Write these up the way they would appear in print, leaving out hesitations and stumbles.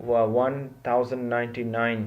1099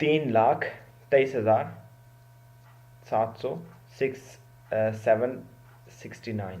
3,23,769।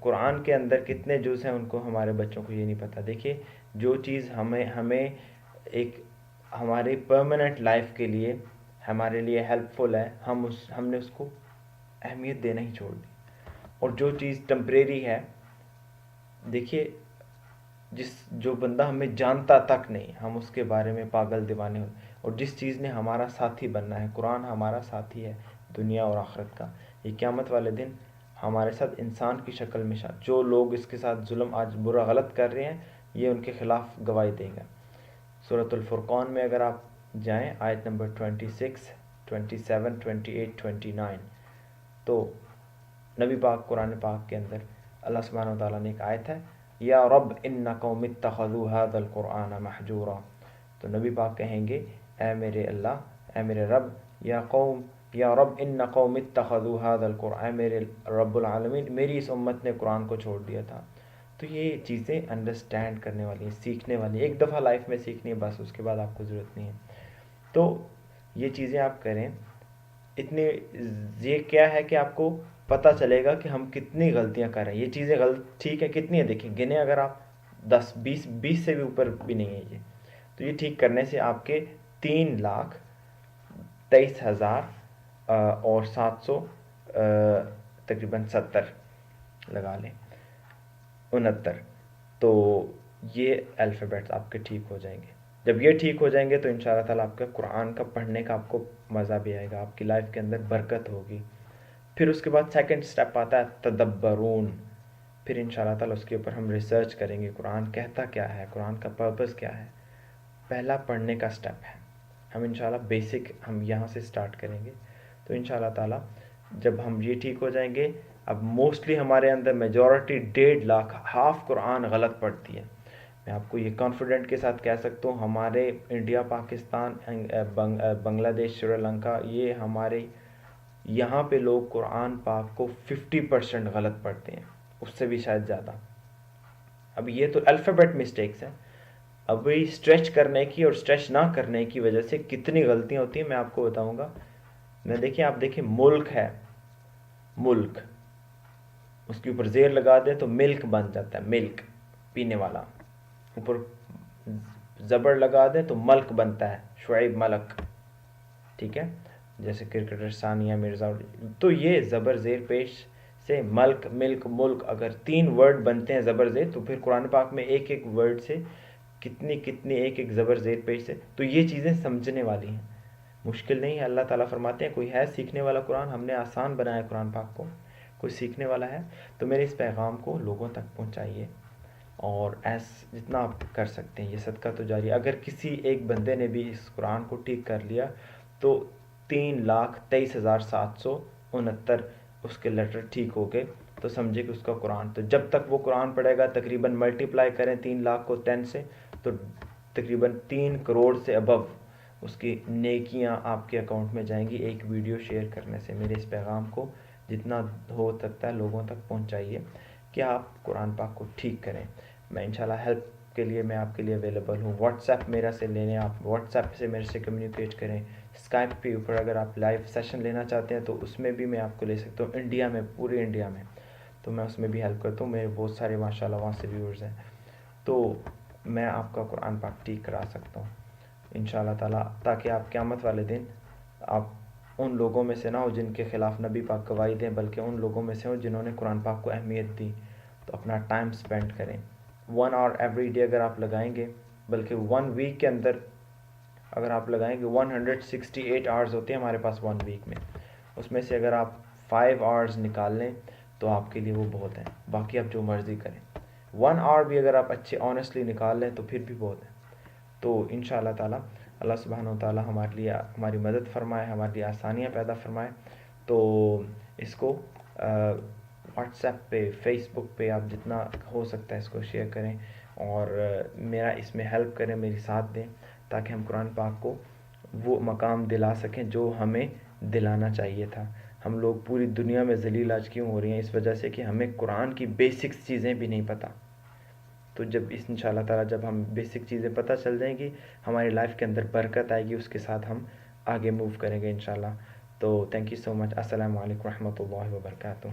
قرآن کے اندر کتنے جز ہیں ان کو ہمارے بچوں کو یہ نہیں پتہ. دیکھیے جو چیز ہمیں ایک ہماری پرماننٹ لائف کے لیے ہمارے لیے ہیلپ فل ہے ہم نے اس کو اہمیت دینا ہی چھوڑ دی. اور جو چیز ٹمپریری ہے، دیکھیے جو بندہ ہمیں جانتا تک نہیں ہم اس کے بارے میں پاگل دیوانے ہو. اور جس چیز نے ہمارا ساتھی بننا ہے، قرآن ہمارا ساتھی ہے دنیا اور آخرت کا. یہ قیامت والے دن ہمارے ساتھ انسان کی شکل میں جو لوگ اس کے ساتھ ظلم آج برا غلط کر رہے ہیں یہ ان کے خلاف گواہی دے گا. سورۃ الفرقان میں اگر آپ جائیں آیت نمبر 26، 27، 28، 29، تو نبی پاک قرآن پاک کے اندر اللہ سبحانہ و تعالیٰ نے ایک آیت ہے، یا رب ان قوم اتخذوا هذا القرآن محجورا. تو نبی پاک کہیں گے اے میرے اللہ، اے میرے رب، یا رب ان قوم اتخذوا هذا القرآن، اے میرے رب العالمین میری اس امت نے قرآن کو چھوڑ دیا تھا. تو یہ چیزیں انڈرسٹینڈ کرنے والی ہیں، سیکھنے والی ہیں. ایک دفعہ لائف میں سیکھنی ہے بس، اس کے بعد آپ کو ضرورت نہیں ہے. تو یہ چیزیں آپ کریں. اتنی یہ کیا ہے کہ آپ کو پتہ چلے گا کہ ہم کتنی غلطیاں کر رہے ہیں. یہ چیزیں ٹھیک ہے کتنی ہیں، دیکھیں گنے اگر آپ 10 20 سے بھی اوپر بھی نہیں ہے یہ، تو یہ ٹھیک کرنے سے آپ کے 3,23,000 اور 700 تقریباً 70 لگا لیں 69، تو یہ الفابیٹس آپ کے ٹھیک ہو جائیں گے. جب یہ ٹھیک ہو جائیں گے تو انشاءاللہ تعالیٰ آپ کا قرآن کا پڑھنے کا آپ کو مزہ بھی آئے گا، آپ کی لائف کے اندر برکت ہوگی. پھر اس کے بعد سیکنڈ سٹیپ آتا ہے تدبرون. پھر انشاءاللہ تعالیٰ اس کے اوپر ہم ریسرچ کریں گے قرآن کہتا کیا ہے، قرآن کا پرپس کیا ہے. پہلا پڑھنے کا سٹیپ ہے، ہم انشاءاللہ بیسک ہم یہاں سے سٹارٹ کریں گے. تو انشاءاللہ تعالیٰ جب ہم یہ ٹھیک ہو جائیں گے، اب موسٹلی ہمارے اندر میجورٹی 1.5 لاکھ ہاف قرآن غلط پڑھتی ہے. میں آپ کو یہ کانفیڈنٹ کے ساتھ کہہ سکتا ہوں، ہمارے انڈیا، پاکستان، بنگلہ دیش، سری لنکا، یہ ہمارے یہاں پہ لوگ قرآن پاک کو 50% غلط پڑھتے ہیں، اس سے بھی شاید زیادہ. اب یہ تو الفابیٹ مسٹیکس ہیں. اب وہی اسٹریچ کرنے کی اور اسٹریچ نہ کرنے کی وجہ سے کتنی غلطیاں ہوتی ہیں میں آپ کو بتاؤں گا. آپ دیکھیں ملک ہے، ملک اس کے اوپر زیر لگا دیں تو ملک بن جاتا ہے، ملک پینے والا. اوپر زبر لگا دیں تو ملک بنتا ہے، شعیب ملک. ٹھیک ہے، جیسے کرکٹر ثانیہ مرزا. تو یہ زبر زیر پیش سے ملک، ملک، ملک، اگر 3 ورڈ بنتے ہیں زبر زیر، تو پھر قرآن پاک میں ایک ورڈ سے کتنی ایک زبر زیر پیش سے. تو یہ چیزیں سمجھنے والی ہیں، مشکل نہیں ہے. اللہ تعالیٰ فرماتے ہیں کوئی ہے سیکھنے والا قرآن، ہم نے آسان بنایا قرآن پاک کو. کوئی سیکھنے والا ہے تو میرے اس پیغام کو لوگوں تک پہنچائیے، اور جتنا آپ کر سکتے ہیں یہ صدقہ تو جاری. اگر کسی ایک بندے نے بھی اس قرآن کو ٹھیک کر لیا تو 3,23,769 اس کے لیٹر ٹھیک ہو گئے، تو سمجھے کہ اس کا قرآن، تو جب تک وہ قرآن پڑھے گا تقریباً ملٹیپلائی کریں 3 لاکھ کو 10 سے، تو تقریباً 3 کروڑ سے ابو اس کی نیکیاں آپ کے اکاؤنٹ میں جائیں گی ایک ویڈیو شیئر کرنے سے. میرے اس پیغام کو جتنا ہو سکتا ہے لوگوں تک پہنچائیے کہ آپ قرآن پاک کو ٹھیک کریں. میں انشاءاللہ ہیلپ کے لیے میں آپ کے لیے اویلیبل ہوں. واٹس ایپ میرا سے لینے، آپ واٹس ایپ سے میرے سے کمیونیکیٹ کریں. اسکائپ پہ اوپر اگر آپ لائیو سیشن لینا چاہتے ہیں تو اس میں بھی میں آپ کو لے سکتا ہوں، انڈیا میں، پورے انڈیا میں، تو میں اس میں بھی ہیلپ کرتا ہوں. میرے بہت سارے ماشاءاللہ وہاں سے ویورز ہیں، تو میں آپ کا قرآن پاک ٹھیک کرا سکتا ہوں انشاءاللہ تعالیٰ، تاکہ آپ قیامت والے دن آپ ان لوگوں میں سے نہ ہو جن کے خلاف نبی پاک گواہی دیں، بلکہ ان لوگوں میں سے ہوں جنہوں نے قرآن پاک کو اہمیت دی. تو اپنا ٹائم سپینڈ کریں. 1 آور ایوری ڈے اگر آپ لگائیں گے، بلکہ 1 ویک کے اندر اگر آپ لگائیں گے، 168 آورز ہوتے ہیں ہمارے پاس 1 ویک میں، اس میں سے اگر آپ 5 آورز نکال لیں تو آپ کے لیے وہ بہت ہیں. باقی آپ جو مرضی کریں، 1 آور بھی اگر آپ اچھے آنیسٹلی نکال لیں تو پھر بھی بہت ہے. تو انشاءاللہ تعالیٰ اللہ سبحانہ و تعالیٰ ہمارے لیے ہماری مدد فرمائے، ہمارے لیے آسانیاں پیدا فرمائے. تو اس کو واٹس ایپ پہ، فیس بک پہ آپ جتنا ہو سکتا ہے اس کو شیئر کریں، اور میرا اس میں ہیلپ کریں، میری ساتھ دیں، تاکہ ہم قرآن پاک کو وہ مقام دلا سکیں جو ہمیں دلانا چاہیے تھا. ہم لوگ پوری دنیا میں ذلیل آج کیوں ہو رہی ہیں؟ اس وجہ سے کہ ہمیں قرآن کی بیسکس چیزیں بھی نہیں پتہ. تو جب انشاءاللہ تعالیٰ جب ہم بیسک چیزیں پتہ چل جائیں گی، ہماری لائف کے اندر برکت آئے گی، اس کے ساتھ ہم آگے موو کریں گے انشاءاللہ. تو تھینک یو سو مچ. السلام علیکم ورحمۃ اللہ وبرکاتہ.